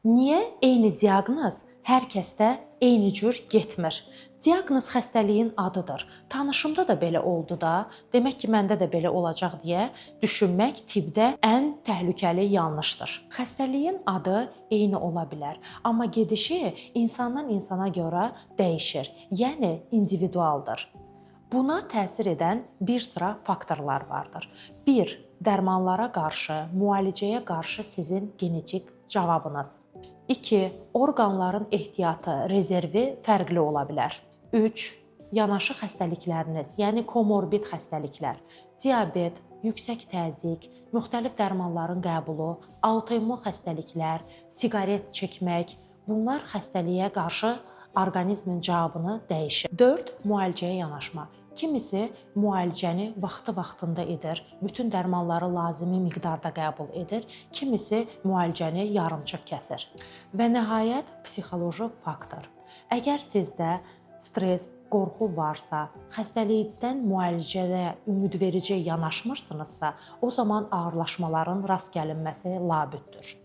Niyə eyni diaqnoz hər kəsdə eyni cür getmir? Diaqnoz xəstəliyin adıdır. Tanışımda da belə oldu da, demək ki, məndə də belə olacaq deyə düşünmək tibbdə ən təhlükəli yanlışdır. Xəstəliyin adı eyni ola bilər, amma gedişi insandan insana görə dəyişir, yəni individualdır. Buna təsir edən bir sıra faktorlar vardır. 1. Dərmanlara qarşı, müalicəyə qarşı sizin genetik cavabınız. 2. Orqanların ehtiyatı, rezervi fərqli ola bilər. 3. Yanaşı xəstəlikləriniz, yəni komorbid xəstəliklər, diabet, yüksək təzyiq, müxtəlif dərmanların qəbulu, autoimmun xəstəliklər, siqaret çəkmək, bunlar xəstəliyə qarşı orqanizmin cavabını dəyişir. 4. Müalicəyə yanaşma. Kimisi müalicəni vaxtı-vaxtında edir, bütün dərmanları lazımi miqdarda qəbul edir, kimisi müalicəni yarımçıq kəsir. Və nəhayət, psixoloji faktor. Əgər sizdə stress, qorxu varsa, xəstəlikdən müalicəyə ümidverici yanaşmırsınızsa, o zaman ağırlaşmaların rast gəlinməsi labüddür.